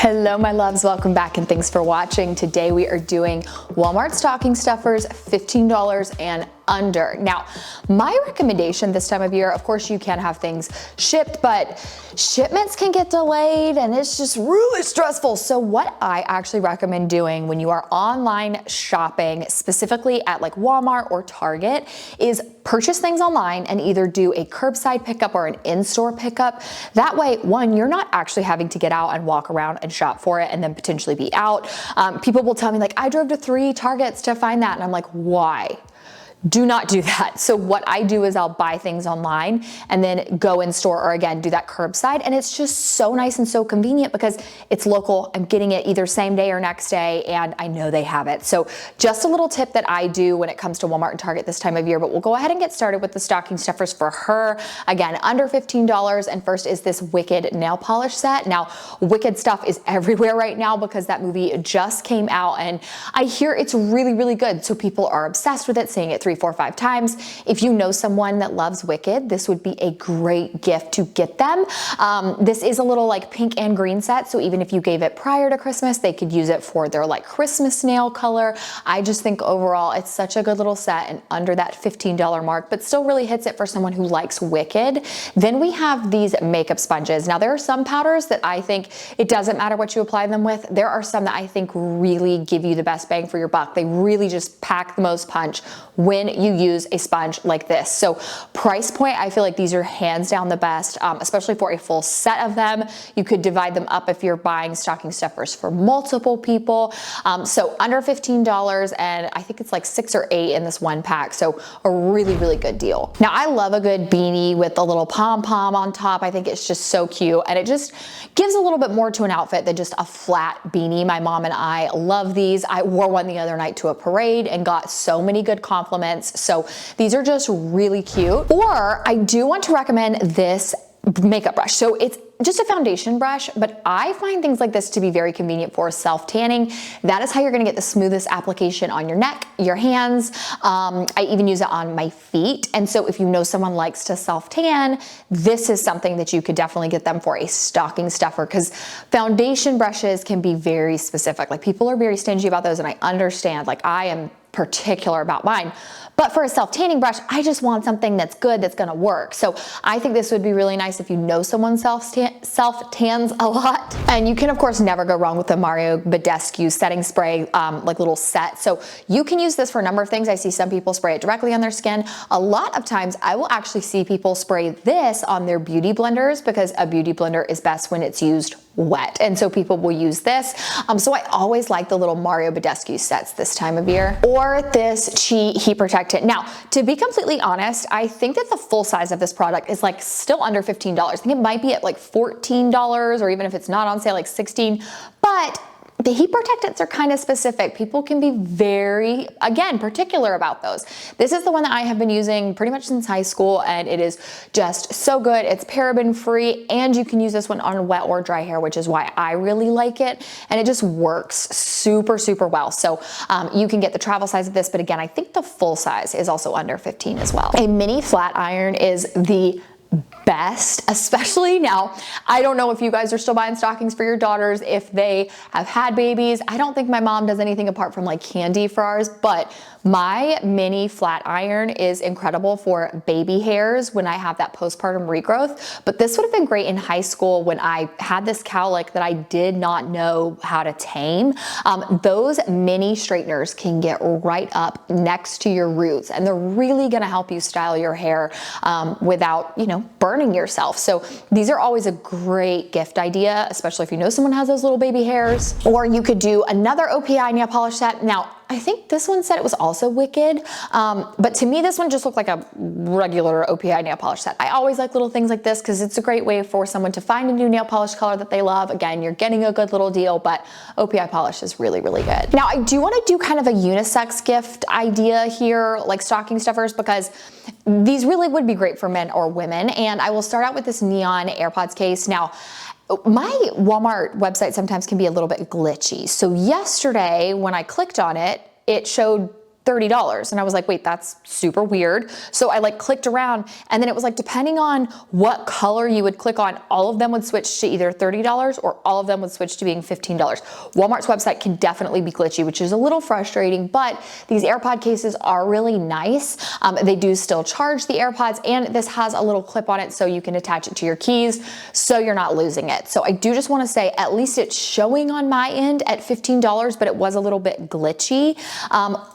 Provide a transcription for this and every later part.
Hello my loves, welcome back and thanks for watching. Today we are doing Walmart stocking stuffers, $15 and under. Now, my recommendation this time of year, of course you can have things shipped, but shipments can get delayed and it's just really stressful. So what I actually recommend doing when you are online shopping, specifically at like Walmart or Target, is purchase things online and either do a curbside pickup or an in-store pickup. That way, one, you're not actually having to get out and walk around and shop for it and then potentially be out. People will tell me like, I drove to 3 Targets to find that. And I'm like, why? Do not do that. So what I do is I'll buy things online and then go in store, or again, do that curbside. And it's just so nice and so convenient because it's local. I'm getting it either same day or next day, and I know they have it. So just a little tip that I do when it comes to Walmart and Target this time of year, but we'll go ahead and get started with the stocking stuffers for her. Again, under $15. And first is this Wicked nail polish set. Now, Wicked stuff is everywhere right now because that movie just came out and I hear it's really, really good. So people are obsessed with it, seeing it 3, 4, 5 times. If you know someone that loves Wicked, this would be a great gift to get them. This is a little like pink and green set, so even if you gave it prior to Christmas, they could use it for their like Christmas nail color. I just think overall it's such a good little set and under that $15 mark, but still really hits it for someone who likes Wicked. Then we have these makeup sponges. Now there are some powders that I think it doesn't matter what you apply them with. There are some that I think really give you the best bang for your buck. They really just pack the most punch when you use a sponge like this. So price point, I feel like these are hands down the best, especially for a full set of them. You could divide them up if you're buying stocking stuffers for multiple people. So under $15, and I think it's like 6 or 8 in this one pack. So a really, really good deal. Now I love a good beanie with a little pom-pom on top. I think it's just so cute and it just gives a little bit more to an outfit than just a flat beanie. My mom and I love these. I wore one the other night to a parade and got so many good compliments. So these are just really cute. Or I do want to recommend this makeup brush. So it's just a foundation brush, but I find things like this to be very convenient for self-tanning. That is how you're gonna get the smoothest application on your neck, your hands. I even use it on my feet. And so if you know someone likes to self-tan, this is something that you could definitely get them for a stocking stuffer, because foundation brushes can be very specific. Like people are very stingy about those, and I understand, like I am particular about mine. But for a self-tanning brush, I just want something that's good, that's gonna work. So I think this would be really nice if you know someone self-tans a lot. And you can of course never go wrong with the Moriah Badescu setting spray, like little set. So you can use this for a number of things. I see some people spray it directly on their skin. A lot of times I will actually see people spray this on their beauty blenders, because a beauty blender is best when it's used wet. And so people will use this. So I always like the little Moriah Badescu sets this time of year. Or this Chi Heat Protectant. Now, to be completely honest, I think that the full size of this product is like still under $15. I think it might be at like $14, or even if it's not on sale, like $16. But the heat protectants are kind of specific. People can be very, again, particular about those. This is the one that I have been using pretty much since high school, and it is just so good. It's paraben free, and you can use this one on wet or dry hair, which is why I really like it. And it just works super, super well. So you can get the travel size of this, but again, I think the full size is also under 15 as well. A mini flat iron is the best, especially now. I don't know if you guys are still buying stockings for your daughters, if they have had babies. I don't think my mom does anything apart from like candy for ours, but my mini flat iron is incredible for baby hairs when I have that postpartum regrowth. But this would have been great in high school when I had this cowlick that I did not know how to tame. Those mini straighteners can get right up next to your roots, and they're really gonna help you style your hair without, you know, burning yourself. So these are always a great gift idea, especially if you know someone has those little baby hairs. Or you could do another OPI nail polish set. Now, I think this one said it was also Wicked, but to me this one just looked like a regular OPI nail polish set. I always like little things like this because it's a great way for someone to find a new nail polish color that they love. Again, you're getting a good little deal, but OPI polish is really, really good. Now, I do want to do kind of a unisex gift idea here, like stocking stuffers, because these really would be great for men or women. And I will start out with this neon AirPods case. Now, my Walmart website sometimes can be a little bit glitchy. So yesterday when I clicked on it, it showed $30. And I was like, wait, that's super weird. So I like clicked around, and then it was like, depending on what color you would click on, all of them would switch to either $30 or all of them would switch to being $15. Walmart's website can definitely be glitchy, which is a little frustrating, but these AirPod cases are really nice. They do still charge the AirPods, and this has a little clip on it so you can attach it to your keys so you're not losing it. So I do just want to say, at least it's showing on my end at $15, but it was a little bit glitchy.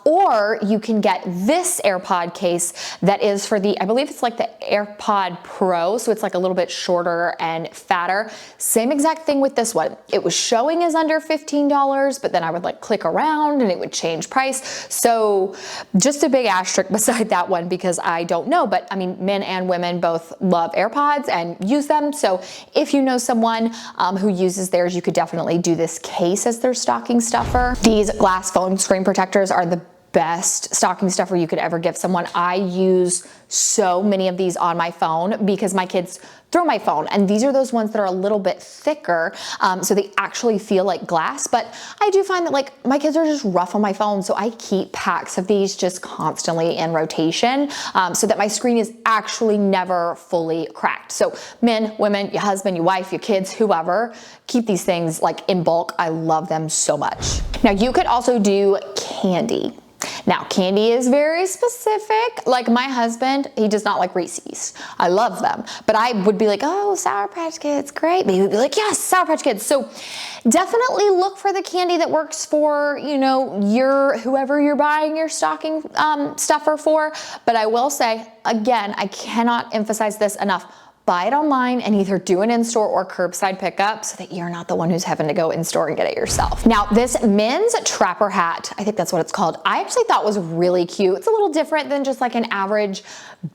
Or you can get this AirPod case that is for the, I believe it's like the AirPod Pro, so it's like a little bit shorter and fatter. Same exact thing with this one. It was showing as under $15, but then I would like click around and it would change price. So just a big asterisk beside that one, because I don't know, but I mean, men and women both love AirPods and use them. So if you know someone who uses theirs, you could definitely do this case as their stocking stuffer. These glass phone screen protectors are the best stocking stuffer you could ever give someone. I use so many of these on my phone because my kids throw my phone, and these are those ones that are a little bit thicker, so they actually feel like glass. But I do find that like my kids are just rough on my phone, so I keep packs of these just constantly in rotation, so that my screen is actually never fully cracked. So men, women, your husband, your wife, your kids, whoever, keep these things like in bulk. I love them so much. Now you could also do candy. Now, candy is very specific. Like my husband, he does not like Reese's. I love them, but I would be like, oh, Sour Patch Kids, great. But he would be like, yes, Sour Patch Kids. So definitely look for the candy that works for, you know, whoever you're buying your stocking stuffer for. But I will say, again, I cannot emphasize this enough. Buy it online and either do an in-store or curbside pickup so that you're not the one who's having to go in-store and get it yourself. Now, this men's trapper hat, I think that's what it's called, I actually thought was really cute. It's a little different than just like an average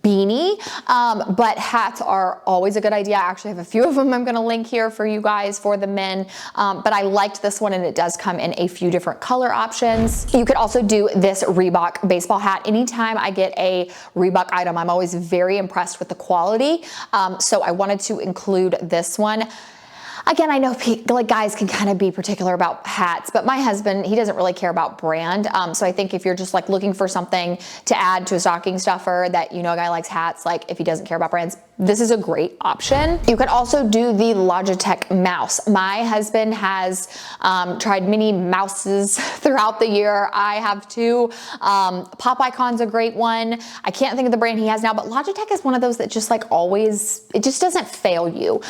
beanie, but hats are always a good idea. I actually have a few of them I'm gonna link here for you guys for the men, but I liked this one, and it does come in a few different color options. You could also do this Reebok baseball hat. Anytime I get a Reebok item, I'm always very impressed with the quality. So I wanted to include this one. Again, I know like guys can kind of be particular about hats, but my husband, he doesn't really care about brand. So I think if you're just like looking for something to add to a stocking stuffer that, you know, a guy likes hats, like if he doesn't care about brands, this is a great option. You could also do the Logitech mouse. My husband has tried many mouses throughout the year. I have too. Pop Icon's a great one. I can't think of the brand he has now, but Logitech is one of those that just like always, it just doesn't fail you.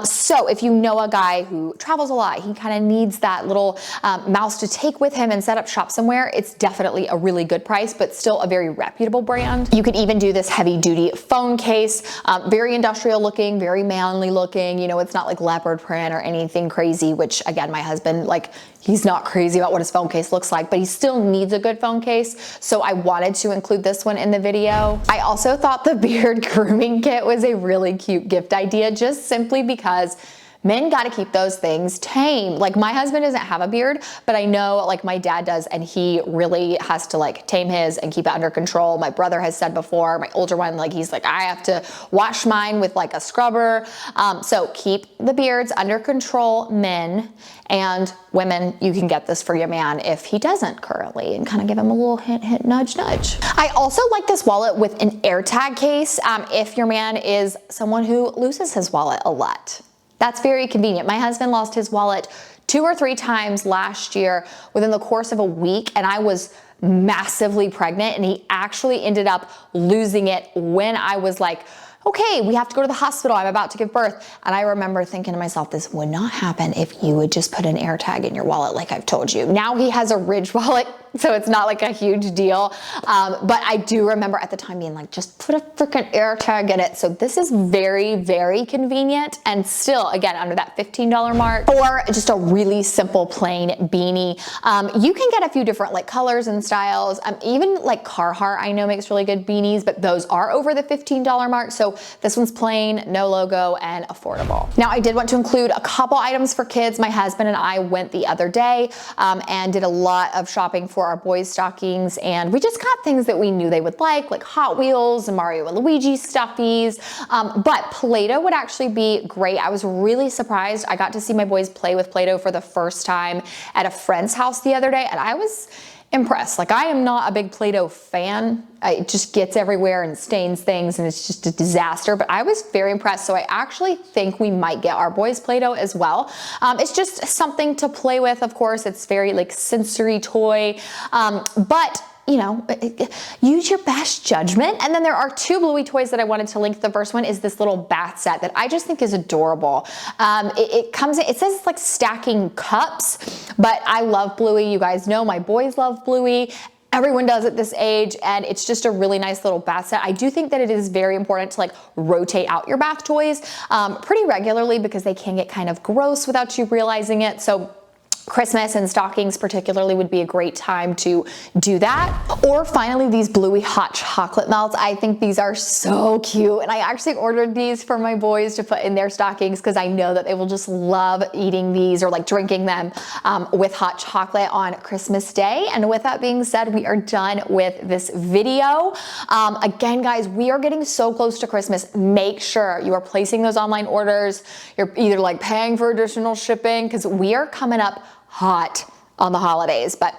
So if you know a guy who travels a lot, he kind of needs that little mouse to take with him and set up shop somewhere, it's definitely a really good price, but still a very reputable brand. You could even do this heavy duty phone case, very industrial looking, very manly looking. You know, it's not like leopard print or anything crazy, which again, my husband, like, he's not crazy about what his phone case looks like, but he still needs a good phone case. So I wanted to include this one in the video. I also thought the beard grooming kit was a really cute gift idea, just simply because men got to keep those things tame. Like my husband doesn't have a beard, but I know like my dad does, and he really has to like tame his and keep it under control. My brother has said before, my older one, like he's like, I have to wash mine with like a scrubber. So keep the beards under control, men, and women, you can get this for your man if he doesn't currently, and kind of give him a little hint, hint, nudge, nudge. I also like this wallet with an AirTag case if your man is someone who loses his wallet a lot. That's very convenient. My husband lost his wallet 2 or 3 times last year within the course of a week, and I was massively pregnant, and he actually ended up losing it when I was like, okay, we have to go to the hospital, I'm about to give birth. And I remember thinking to myself, this would not happen if you would just put an AirTag in your wallet like I've told you. Now he has a Ridge wallet, so it's not like a huge deal. But I do remember at the time being like, just put a freaking AirTag in it. So this is very, very convenient, and still, again, under that $15 mark. Or just a really simple plain beanie. You can get a few different like colors and styles. Even like Carhartt I know makes really good beanies, but those are over the $15 mark. So this one's plain, no logo, and affordable. Now I did want to include a couple items for kids. My husband and I went the other day and did a lot of shopping for our boys' stockings, and we just got things that we knew they would like Hot Wheels and Mario and Luigi stuffies, but Play-Doh would actually be great. I was really surprised. I got to see my boys play with Play-Doh for the first time at a friend's house the other day, and I was impressed. Like, I am not a big Play-Doh fan. It just gets everywhere and stains things and it's just a disaster, but I was very impressed. So I actually think we might get our boys Play-Doh as well. It's just something to play with, of course. It's very like sensory toy, but you know, use your best judgment. And then there are two Bluey toys that I wanted to link. The first one is this little bath set that I just think is adorable. It says it's like stacking cups, but I love Bluey. You guys know my boys love Bluey. Everyone does at this age, and it's just a really nice little bath set. I do think that it is very important to like rotate out your bath toys pretty regularly because they can get kind of gross without you realizing it. So Christmas and stockings particularly would be a great time to do that. Or finally, these Bluey hot chocolate melts. I think these are so cute, and I actually ordered these for my boys to put in their stockings because I know that they will just love eating these or like drinking them with hot chocolate on Christmas Day. And with that being said, we are done with this video. Again, guys, we are getting so close to Christmas. Make sure you are placing those online orders. You're either like paying for additional shipping because we are coming up hot on the holidays. But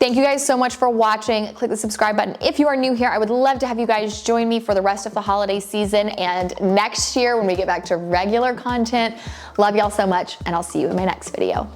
thank you guys so much for watching. Click the subscribe button if you are new here. I would love to have you guys join me for the rest of the holiday season and next year when we get back to regular content. Love y'all so much, and I'll see you in my next video.